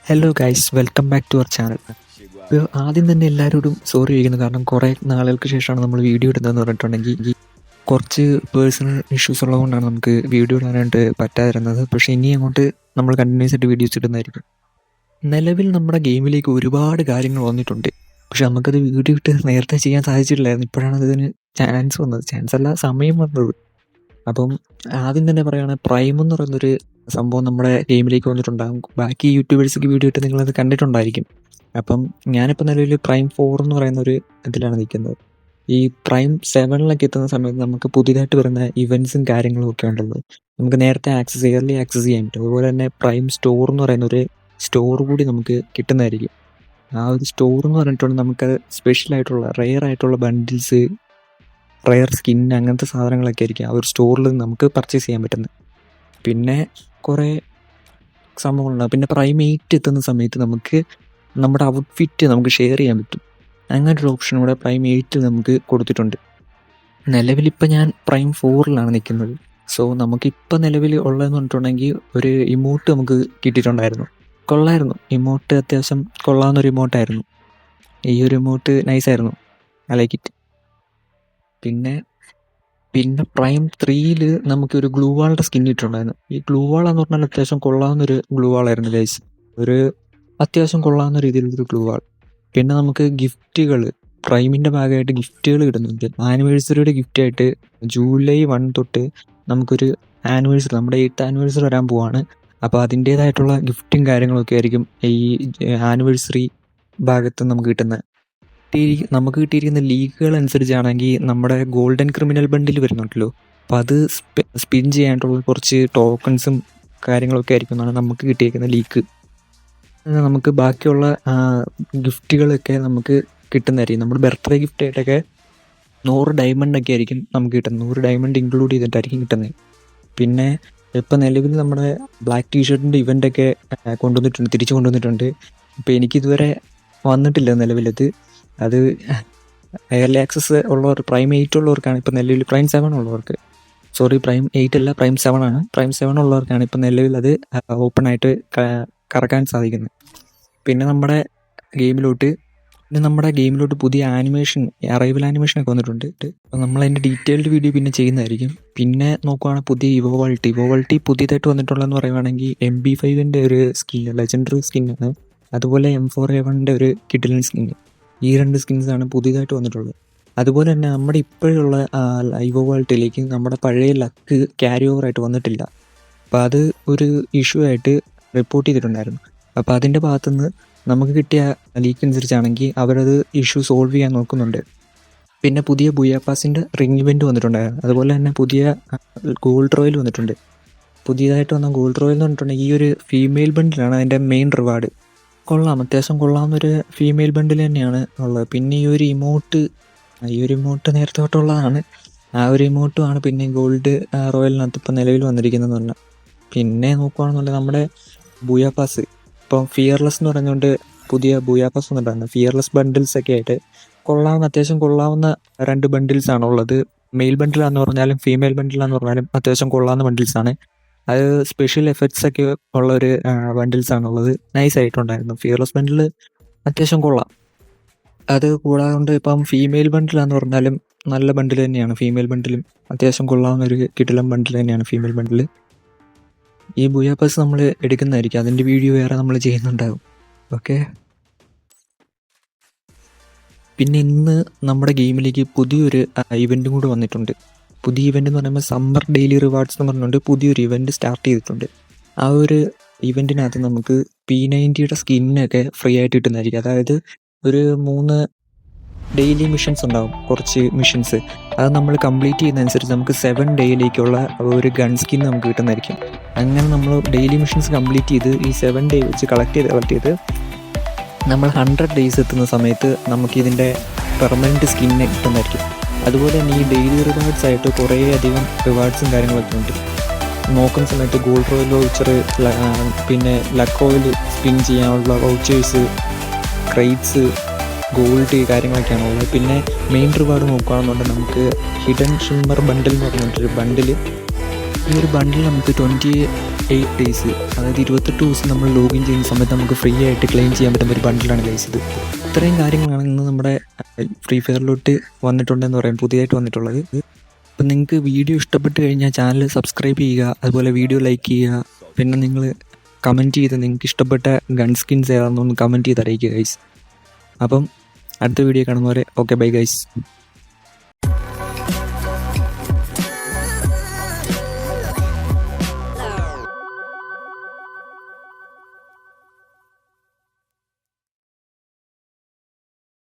Hello guys, welcome back to our channel. ഇപ്പോൾ ആദ്യം തന്നെ എല്ലാവരോടും സോറി ചോദിക്കുന്നു. കാരണം കുറേ നാളുകൾക്ക് ശേഷമാണ് നമ്മൾ വീഡിയോ ഇടുന്നതെന്ന് പറഞ്ഞിട്ടുണ്ടെങ്കിൽ കുറച്ച് പേഴ്സണൽ ഇഷ്യൂസ് ഉള്ളതുകൊണ്ടാണ് നമുക്ക് വീഡിയോ ഇടാനായിട്ട് പറ്റാതിരുന്നത്. പക്ഷേ ഇനി അങ്ങോട്ട് നമ്മൾ കണ്ടിന്യൂസ് ആയിട്ട് വീഡിയോസ് ഇടുന്നതായിരിക്കും. നിലവിൽ നമ്മുടെ ഗെയിമിലേക്ക് ഒരുപാട് കാര്യങ്ങൾ വന്നിട്ടുണ്ട്. പക്ഷെ നമുക്കത് വീഡിയോ ഇട്ട് നേരത്തെ ചെയ്യാൻ സാധിച്ചിട്ടില്ലായിരുന്നു. ഇപ്പോഴാണ് അതിന് ചാൻസ് വന്നത്. ചാൻസ് അല്ല, സമയം വന്നത്. അപ്പം ആദ്യം തന്നെ പറയുകയാണെങ്കിൽ പ്രൈം എന്ന് പറയുന്നൊരു സംഭവം നമ്മുടെ ഗെയിമിലേക്ക് വന്നിട്ടുണ്ടാകും. ബാക്കി യൂട്യൂബേഴ്സൊക്കെ വീഡിയോ ഇട്ട് നിങ്ങളത് കണ്ടിട്ടുണ്ടായിരിക്കും. അപ്പം ഞാനിപ്പോൾ നിലവിൽ പ്രൈം 4 എന്ന് പറയുന്ന ഒരു ഇതിലാണ് നിൽക്കുന്നത്. ഈ പ്രൈം 7 എത്തുന്ന സമയത്ത് നമുക്ക് പുതിയതായിട്ട് വരുന്ന ഇവൻറ്റ്സും കാര്യങ്ങളും ഒക്കെ ഉണ്ടല്ലോ, നമുക്ക് നേരത്തെ ഇയർലി ആക്സസ് ചെയ്യാൻ പറ്റും. അതുപോലെ തന്നെ പ്രൈം സ്റ്റോർ എന്ന് പറയുന്ന ഒരു സ്റ്റോർ കൂടി നമുക്ക് കിട്ടുന്നതായിരിക്കും. ആ ഒരു സ്റ്റോർ എന്ന് പറഞ്ഞിട്ടുണ്ടെങ്കിൽ നമുക്ക് സ്പെഷ്യലായിട്ടുള്ള റെയർ ആയിട്ടുള്ള ബണ്ടിൽസ്, റെയർ സ്കിൻ, അങ്ങനത്തെ സാധനങ്ങളൊക്കെ ആയിരിക്കും ആ ഒരു സ്റ്റോറിൽ നമുക്ക് പർച്ചേസ് ചെയ്യാൻ പറ്റുന്നത്. പിന്നെ കുറേ സംഭവങ്ങളുണ്ടാകും. പിന്നെ പ്രൈം 8 എത്തുന്ന സമയത്ത് നമുക്ക് നമ്മുടെ ഔട്ട്ഫിറ്റ് നമുക്ക് ഷെയർ ചെയ്യാൻ പറ്റും. അങ്ങനൊരു ഓപ്ഷൻ കൂടെ പ്രൈം 8 നമുക്ക് കൊടുത്തിട്ടുണ്ട്. നിലവിലിപ്പോൾ ഞാൻ പ്രൈം 4 നിൽക്കുന്നത്. സോ നമുക്കിപ്പോൾ നിലവിൽ ഉള്ളതെന്ന് പറഞ്ഞിട്ടുണ്ടെങ്കിൽ ഒരു ഇമോട്ട് നമുക്ക് കിട്ടിയിട്ടുണ്ടായിരുന്നു. കൊള്ളായിരുന്നു ഇമോട്ട്, അത്യാവശ്യം കൊള്ളാവുന്നൊരു ഇമോട്ടായിരുന്നു. ഈ ഒരു ഇമോട്ട് നൈസായിരുന്നു, ഐ ലൈക്ക് ഇറ്റ്. പിന്നെ പ്രൈം 3 നമുക്കൊരു ഗ്ലൂ വാളിൻ്റെ സ്കിൻ ഇട്ടിട്ടുണ്ടായിരുന്നു. ഈ ഗ്ലൂ വാളെന്ന് പറഞ്ഞാൽ അത്യാവശ്യം കൊള്ളാവുന്നൊരു ഗ്ലൂ വാളായിരുന്നു ഗൈസ്. ഒരു അത്യാവശ്യം കൊള്ളാവുന്ന രീതിയിലൊരു ഗ്ലൂ വാൾ. പിന്നെ നമുക്ക് ഗിഫ്റ്റുകൾ, പ്രൈമിൻ്റെ ഭാഗമായിട്ട് ഗിഫ്റ്റുകൾ കിട്ടുന്നുണ്ട്. ആനിവേഴ്സറിയുടെ ഗിഫ്റ്റായിട്ട് ജൂലൈ 1 തൊട്ട് നമുക്കൊരു ആനിവേഴ്സറി, നമ്മുടെ 8th ആനിവേഴ്സറി വരാൻ പോവാണ്. അപ്പോൾ അതിൻ്റേതായിട്ടുള്ള ഗിഫ്റ്റും കാര്യങ്ങളൊക്കെ ആയിരിക്കും ഈ ആനിവേഴ്സറി ഭാഗത്ത് നമുക്ക് കിട്ടുന്നത്. നമുക്ക് കിട്ടിയിരിക്കുന്ന ലീഗുകൾ അനുസരിച്ചാണെങ്കിൽ നമ്മുടെ ഗോൾഡൻ ക്രിമിനൽ ബണ്ടിൽ വരുന്നുണ്ടല്ലോ, അപ്പോൾ അത് സ്പിൻ ചെയ്യാനായിട്ടുള്ള കുറച്ച് ടോക്കൺസും കാര്യങ്ങളൊക്കെ ആയിരിക്കും എന്നാണ് നമുക്ക് കിട്ടിയിരിക്കുന്ന ലീക്ക്. നമുക്ക് ബാക്കിയുള്ള ഗിഫ്റ്റുകളൊക്കെ നമുക്ക് കിട്ടുന്നതായിരിക്കും. നമ്മുടെ ബർത്ത്ഡേ ഗിഫ്റ്റായിട്ടൊക്കെ 100 ഡയമണ്ടൊക്കെ ആയിരിക്കും നമുക്ക് കിട്ടുന്നത്. 100 ഡയമണ്ട് ഇൻക്ലൂഡ് ചെയ്തിട്ടായിരിക്കും കിട്ടുന്നത്. പിന്നെ ഇപ്പോൾ നിലവിൽ നമ്മുടെ ബ്ലാക്ക് ടീഷർട്ടിൻ്റെ ഇവൻ്റൊക്കെ തിരിച്ചു കൊണ്ടുവന്നിട്ടുണ്ട്. ഇപ്പോൾ എനിക്കിതുവരെ വന്നിട്ടില്ല നിലവിലത്. അത് എയർലി ആക്സസ് ഉള്ളവർ, പ്രൈം 8 ഉള്ളവർക്കാണ് ഇപ്പോൾ നിലവിൽ, പ്രൈം 7 ഉള്ളവർക്ക്, സോറി പ്രൈം 8 അല്ല പ്രൈം 7 ആണ്. പ്രൈം 7 ഉള്ളവർക്കാണ് ഇപ്പോൾ നിലവിൽ അത് ഓപ്പണായിട്ട് കറക്കാൻ സാധിക്കുന്നത്. പിന്നെ നമ്മുടെ ഗെയിമിലോട്ട് പുതിയ ആനിമേഷൻ, അറൈവൽ ആനിമേഷനൊക്കെ വന്നിട്ടുണ്ട്. അപ്പോൾ നമ്മളതിൻ്റെ ഡീറ്റെയിൽഡ് വീഡിയോ പിന്നെ ചെയ്യുന്നതായിരിക്കും. പിന്നെ നോക്കുവാണെങ്കിൽ പുതിയ ഇവോവൾട്ടി പുതിയതായിട്ട് വന്നിട്ടുള്ളതെന്ന് പറയുവാണെങ്കിൽ MB5ൻ്റെ ഒരു സ്കിൻ, ലെജൻഡറി സ്കിന്നാണ്. അതുപോലെ M4A1ൻ്റെ ഒരു കിഡിലൻ സ്കിൻ. ഈ 2 സ്കിൻസാണ് പുതിയതായിട്ട് വന്നിട്ടുള്ളത്. അതുപോലെ തന്നെ നമ്മുടെ ഇപ്പോഴുള്ള ഇവോവൾട്ടിയിലേക്ക് നമ്മുടെ പഴയ ലക്ക് ക്യാരി ഓവറായിട്ട് വന്നിട്ടില്ല. അപ്പോൾ അത് ഒരു ഇഷ്യൂ ആയിട്ട് റിപ്പോർട്ട് ചെയ്തിട്ടുണ്ടായിരുന്നു. അപ്പോൾ അതിൻ്റെ ഭാഗത്തുനിന്ന് നമുക്ക് കിട്ടിയ ലീക്ക് അനുസരിച്ചാണെങ്കിൽ അവരത് ഇഷ്യൂ സോൾവ് ചെയ്യാൻ നോക്കുന്നുണ്ട്. പിന്നെ പുതിയ ബുയാപാസിൻ്റെ റിംഗ് ഇവൻറ്റ് വന്നിട്ടുണ്ടായിരുന്നു. അതുപോലെ തന്നെ പുതിയ ഗോൾഡ് റോയൽ വന്നിട്ടുണ്ട്. പുതിയതായിട്ട് വന്ന ഗോൾഡ് റോയൽ എന്ന് പറഞ്ഞിട്ടുണ്ടെങ്കിൽ ഈ ഒരു ഫീമെയിൽ ബണ്ടിലാണ് അതിൻ്റെ മെയിൻ റിവാർഡ്. അത്യാവശ്യം കൊള്ളാവുന്നൊരു ഫീമെയിൽ ബണ്ടിൽ തന്നെയാണ് ഉള്ളത്. പിന്നെ ഈ ഒരു ഇമോട്ട് നേരത്തെ തൊട്ടുള്ളതാണ്. ആ ഒരു ഇമോട്ടുമാണ് പിന്നെ ഗോൾഡ് റോയലിനകത്ത് ഇപ്പോൾ നിലവിൽ വന്നിരിക്കുന്നതെന്ന് പറഞ്ഞാൽ. പിന്നെ നോക്കുകയാണെന്നുണ്ടെങ്കിൽ നമ്മുടെ ബുയാപാസ്, ഇപ്പം ഫിയർലെസ് എന്ന് പറഞ്ഞുകൊണ്ട് പുതിയ ബുയാപാസ് വന്നിട്ടാണ്. ഫിയർലെസ് ബണ്ടിൽസൊക്കെ ആയിട്ട് അത്യാവശ്യം കൊള്ളാവുന്ന 2 ബണ്ടിൽസാണുള്ളത്. മെയിൽ ബണ്ടിലാന്ന് പറഞ്ഞാലും ഫീമെയിൽ ബണ്ടിലാന്ന് പറഞ്ഞാലും അത്യാവശ്യം കൊള്ളാവുന്ന ബണ്ടിൽസാണ്. അത് സ്പെഷ്യൽ എഫക്ട്സ് ഒക്കെ ഉള്ള ഒരു ബണ്ടിൽസാണുള്ളത്. നൈസായിട്ടുണ്ടായിരുന്നു. ഫിയർലെസ് ബണ്ടിൽ അത്യാവശ്യം കൊള്ളാം. അത് കൂടാതെ ഇപ്പം ഫീമെയിൽ ബണ്ടിലാന്ന് പറഞ്ഞാലും നല്ല ബണ്ടിൽ തന്നെയാണ്. ഫീമെയിൽ ബണ്ടിലും അത്യാവശ്യം കൊള്ളാവുന്ന ഒരു കിടിലൻ ബണ്ടിൽ തന്നെയാണ് ഫീമെയിൽ ബണ്ടിൽ. ഈ ബുയാപാസ് നമ്മൾ എടുക്കുന്നതായിരിക്കും, അതിൻ്റെ വീഡിയോ വേറെ നമ്മൾ ചെയ്യുന്നുണ്ടാകും. ഓക്കെ. പിന്നെ ഇന്ന് നമ്മുടെ ഗെയിമിലേക്ക് പുതിയൊരു ഇവൻറ്റും കൂടെ വന്നിട്ടുണ്ട്. പുതിയ ഇവൻ്റ് എന്ന് പറയുമ്പോൾ സമ്മർ ഡെയിലി റിവാർഡ്സ് എന്ന് പറഞ്ഞുകൊണ്ട് പുതിയൊരു ഇവൻറ്റ് സ്റ്റാർട്ട് ചെയ്തിട്ടുണ്ട്. ആ ഒരു ഇവൻറ്റിനകത്ത് നമുക്ക് P90യുടെ സ്കിന്നൊക്കെ ഫ്രീ ആയിട്ട് കിട്ടുന്നതായിരിക്കും. അതായത് ഒരു 3 ഡെയിലി മിഷൻസ് ഉണ്ടാകും, കുറച്ച് മിഷൻസ്. അത് നമ്മൾ കംപ്ലീറ്റ് ചെയ്യുന്നതനുസരിച്ച് നമുക്ക് 7 ഡേയിലേക്കുള്ള ഒരു ഗൺ സ്കിൻ നമുക്ക് കിട്ടുന്നതായിരിക്കും. അങ്ങനെ നമ്മൾ ഡെയിലി മിഷൻസ് കംപ്ലീറ്റ് ചെയ്ത് ഈ 7 ഡേ വെച്ച് കളക്ട് ചെയ്ത് നമ്മൾ 100 ഡേയ്സ് എത്തുന്ന സമയത്ത് നമുക്കിതിൻ്റെ പെർമനൻറ്റ് സ്കിന്നെ കിട്ടുന്നതായിരിക്കും. അതുപോലെ തന്നെ ഈ ഡെയിലി റിവാർഡ്സ് ആയിട്ട് കുറേ അധികം റിവാർഡ്സും കാര്യങ്ങളൊക്കെ ഉണ്ട്. നോക്കുന്ന സമയത്ത് ഗോൾഡ് റോയൽ വൗച്ചർ, പിന്നെ ലക്ക് ഓയിൽ സ്പിൻ ചെയ്യാനുള്ള വൗച്ചേഴ്സ്, ക്രൈറ്റ്സ്, ഗോൾഡ് കാര്യങ്ങളൊക്കെയാണ് ഉള്ളത്. പിന്നെ മെയിൻ റിവാർഡ് നോക്കുകയാണെന്നുണ്ടെങ്കിൽ നമുക്ക് ഹിഡൻ ഷിമ്മർ ബണ്ടിൽ എന്ന് പറഞ്ഞിട്ടൊരു ബണ്ടിൽ. ഈ ഒരു ബണ്ടിൽ നമുക്ക് 8 ഡേയ്സ്, അതായത് 28 ദിവസം നമ്മൾ ലോഗിൻ ചെയ്യുന്ന സമയത്ത് നമുക്ക് ഫ്രീ ആയിട്ട് ക്ലെയിം ചെയ്യാൻ പറ്റുന്ന ഒരു ബണ്ടിലാണ് ഗൈസ് ഇത്. ഇത്രയും കാര്യങ്ങളാണ് ഇന്ന് നമ്മുടെ ഫ്രീ ഫയറിലോട്ട് വന്നിട്ടുണ്ടെന്ന് പറയാം, പുതിയതായിട്ട് വന്നിട്ടുള്ളത്. അപ്പം നിങ്ങൾക്ക് വീഡിയോ ഇഷ്ടപ്പെട്ട് കഴിഞ്ഞാൽ ചാനൽ സബ്സ്ക്രൈബ് ചെയ്യുക, അതുപോലെ വീഡിയോ ലൈക്ക് ചെയ്യുക. പിന്നെ നിങ്ങൾ കമൻറ്റ് ചെയ്ത് നിങ്ങൾക്ക് ഇഷ്ടപ്പെട്ട ഗൺ സ്കിൻസ് ഏതാണെന്നൊന്ന് കമൻറ്റ് ചെയ്ത് അറിയിക്കുക ഗൈസ്. അപ്പം അടുത്ത വീഡിയോ കാണുന്നവരെ ഓക്കെ ബൈ ഗൈസ്.